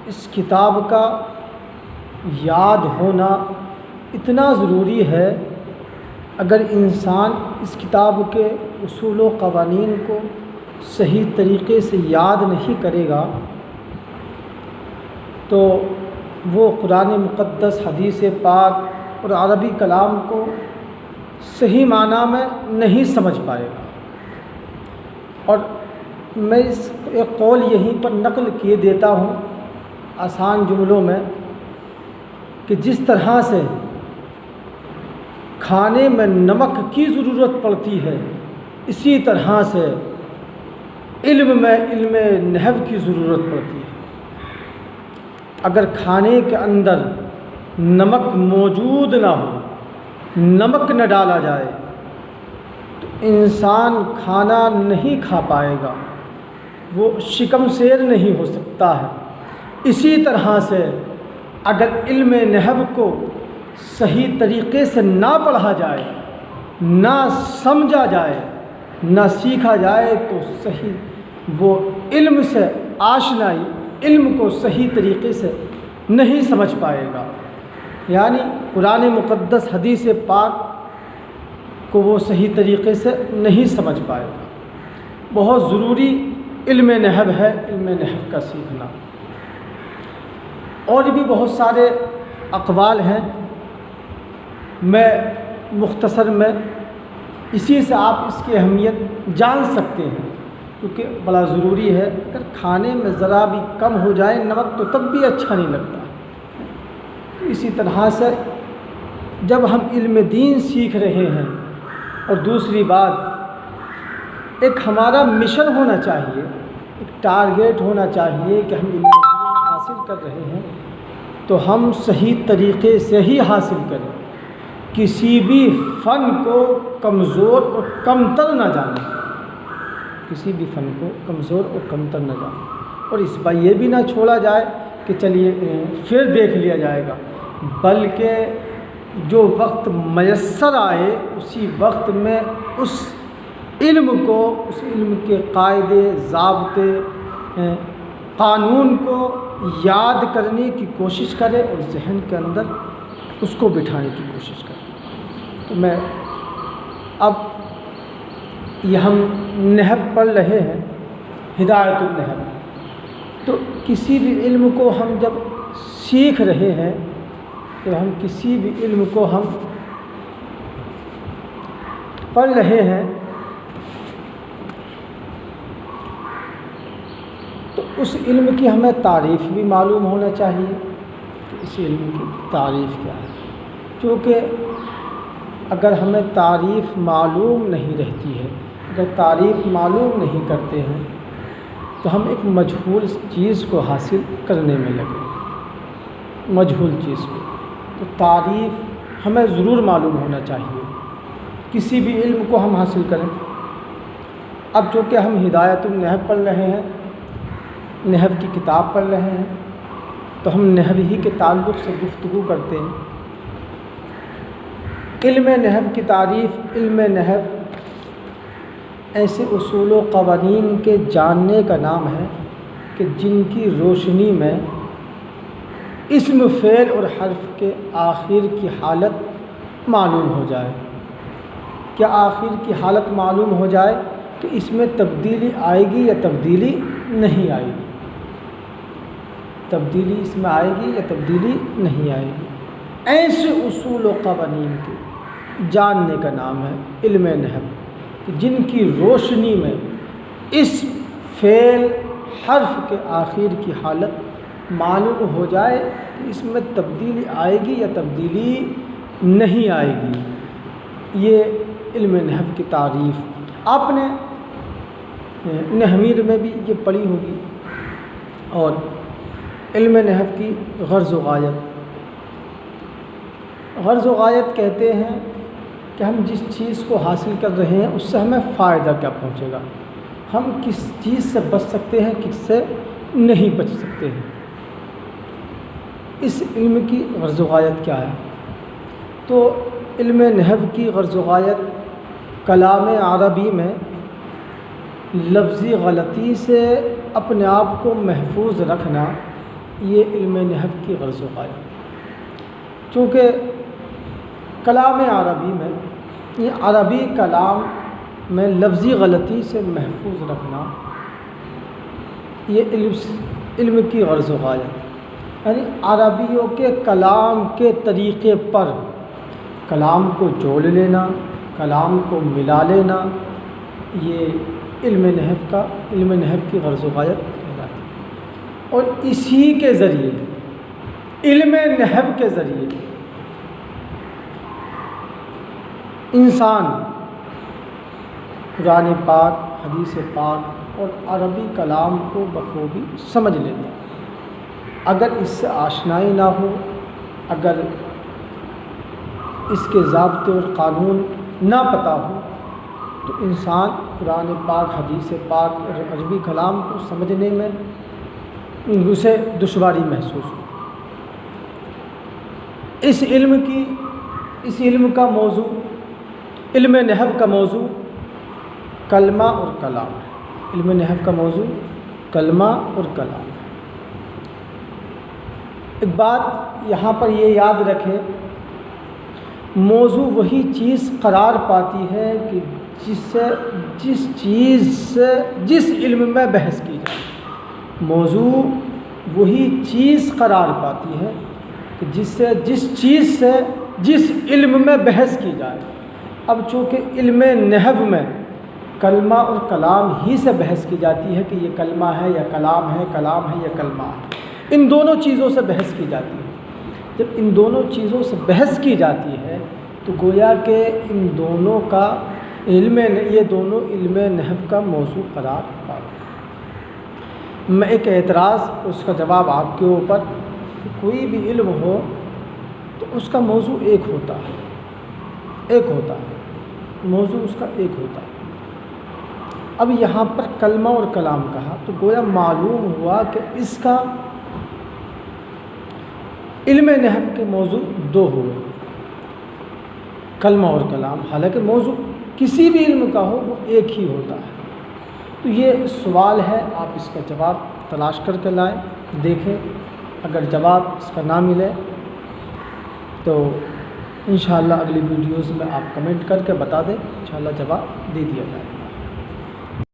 اس کتاب کا یاد ہونا اتنا ضروری ہے. اگر انسان اس کتاب کے اصول و قوانین کو صحیح طریقے سے یاد نہیں کرے گا تو وہ قرآن مقدس، حدیث پاک اور عربی کلام کو صحیح معنی میں نہیں سمجھ پائے گا. اور میں اس ایک قول یہیں پر نقل کیے دیتا ہوں آسان جملوں میں کہ جس طرح سے کھانے میں نمک کی ضرورت پڑتی ہے، اسی طرح سے علم نحو کی ضرورت پڑتی ہے. اگر کھانے کے اندر نمک موجود نہ ہو، نمک نہ ڈالا جائے تو انسان کھانا نہیں کھا پائے گا، وہ شکم سیر نہیں ہو سکتا ہے. اسی طرح سے اگر علم نحو کو صحیح طریقے سے نہ پڑھا جائے، نہ سمجھا جائے، نہ سیکھا جائے تو صحیح وہ علم سے آشنائی، علم کو صحیح طریقے سے نہیں سمجھ پائے گا. یعنی قرآن مقدس، حدیث پاک کو وہ صحیح طریقے سے نہیں سمجھ پائے گا. بہت ضروری علم نحو ہے، علم نحو کا سیکھنا. اور بھی بہت سارے اقوال ہیں، میں مختصر میں اسی سے آپ اس کی اہمیت جان سکتے ہیں کیونکہ بڑا ضروری ہے. اگر کھانے میں ذرا بھی کم ہو جائے نمک تو تب بھی اچھا نہیں لگتا. اسی طرح سے جب ہم علم دین سیکھ رہے ہیں، اور دوسری بات ایک ہمارا مشن ہونا چاہیے، ایک ٹارگیٹ ہونا چاہیے کہ ہم علم دین حاصل کر رہے ہیں تو ہم صحیح طریقے سے ہی حاصل کریں، کسی بھی فن کو کمزور اور کمتر نہ جانیں، کسی بھی فن کو کمزور اور کمتر نہ جانیں. اور اس بار یہ بھی نہ چھوڑا جائے کہ چلیے پھر دیکھ لیا جائے گا، بلکہ جو وقت میسر آئے اسی وقت میں اس علم کو، اس علم کے قاعدے، ضابطے، قانون کو یاد کرنے کی کوشش کرے اور ذہن کے اندر اس کو بٹھانے کی کوشش کرے. تو میں اب یہ ہم نحو پڑھ رہے ہیں، ہدایت النحو. تو کسی بھی علم کو ہم جب سیکھ رہے ہیں، تو ہم کسی بھی علم کو ہم پڑھ رہے ہیں تو اس علم کی ہمیں تعریف بھی معلوم ہونا چاہیے کہ اس علم کی تعریف کیا ہے. کیونکہ اگر ہمیں تعریف معلوم نہیں رہتی ہے، اگر تعریف معلوم نہیں کرتے ہیں تو ہم ایک مجہول چیز کو حاصل کرنے میں لگے، مجہول چیز کو. تو تعریف ہمیں ضرور معلوم ہونا چاہیے کسی بھی علم کو ہم حاصل کریں. اب چونکہ ہم ہدایت النحو پڑھ رہے ہیں، نحو کی کتاب پڑھ رہے ہیں، تو ہم نحو ہی کے تعلق سے گفتگو کرتے ہیں. علم نحو کی تعریف، علم نحو ایسے اصول و قوانین کے جاننے کا نام ہے کہ جن کی روشنی میں اسم، فعل اور حرف کے آخر کی حالت معلوم ہو جائے. کیا آخر کی حالت معلوم ہو جائے کہ اس میں تبدیلی آئے گی یا تبدیلی نہیں آئے گی، تبدیلی اس میں آئے گی یا تبدیلی نہیں آئے گی. ایسے اصول و قوانین کے جاننے کا نام ہے علم نحو، جن کی روشنی میں اسم، فعل، حرف کے آخر کی حالت معلوم ہو جائے کہ اس میں تبدیلی آئے گی یا تبدیلی نہیں آئے گی. یہ علم نحو کی تعریف آپ نے نحویر میں بھی یہ پڑھی ہوگی. اور علم نحو کی غرض و غایت، غرض و غایت کہتے ہیں کہ ہم جس چیز کو حاصل کر رہے ہیں اس سے ہمیں فائدہ کیا پہنچے گا، ہم کس چیز سے بچ سکتے ہیں، کس سے نہیں بچ سکتے ہیں. اس علم کی غرض و غایت کیا ہے؟ تو علم نحو کی غرض و غایت کلام عربی میں لفظی غلطی سے اپنے آپ کو محفوظ رکھنا یہ علم نحو کی غرض و غایت، چونکہ کلام عربی میں یہ عربی کلام میں لفظی غلطی سے محفوظ رکھنا یہ علم کی غرض و غایت، یعنی عربیوں کے کلام کے طریقے پر کلام کو جوڑ لینا، کلام کو ملا لینا، یہ علم نحو کی غرض و غایت کہلاتی ہے۔ اور اسی کے ذریعے، علم نحو کے ذریعے انسان قرآن پاک، حدیث پاک اور عربی کلام کو بخوبی سمجھ لیتا ہے۔ اگر اس سے آشنائی نہ ہو، اگر اس کے ضابطے اور قانون نہ پتہ ہو، تو انسان قرآن پاک، حدیث پاک اور عربی کلام کو سمجھنے میں اسے دشواری محسوس ہو۔ اس علم کا موضوع، علم نحو کا موضوع کلمہ اور کلام ہے۔ علم نحو کا موضوع کلمہ اور کلام ہے۔ ایک بات یہاں پر یہ یاد رکھیں، موضوع وہی چیز قرار پاتی ہے کہ جس علم میں بحث کی جائے۔ موضوع وہی چیز قرار پاتی ہے کہ جس علم میں بحث کی جائے۔ اب چونکہ علم نحو میں کلمہ اور کلام ہی سے بحث کی جاتی ہے کہ یہ کلمہ ہے یا کلام ہے، کلام ہے یا کلمہ ہے، ان دونوں چیزوں سے بحث کی جاتی ہے۔ جب ان دونوں چیزوں سے بحث کی جاتی ہے تو گویا کہ ان دونوں کا یہ دونوں علم نحو کا موضوع قرار پاتے ہیں۔ میں ایک اعتراض، اس کا جواب آپ کے اوپر، کہ کوئی بھی علم ہو تو اس کا موضوع ایک ہوتا ہے، موضوع اس کا ایک ہوتا ہے۔ اب یہاں پر کلمہ اور کلام کہا تو گویا معلوم ہوا کہ اس کا علم نحو کے موضوع دو ہوئے، کلمہ اور کلام، حالانکہ موضوع کسی بھی علم کا ہو وہ ایک ہی ہوتا ہے۔ تو یہ سوال ہے، آپ اس کا جواب تلاش کر کے لائیں، دیکھیں، اگر جواب اس کا نہ ملے تو انشاءاللہ اگلی ویڈیوز میں آپ کمنٹ کر کے بتا دیں، انشاءاللہ جواب دے دیا جائے۔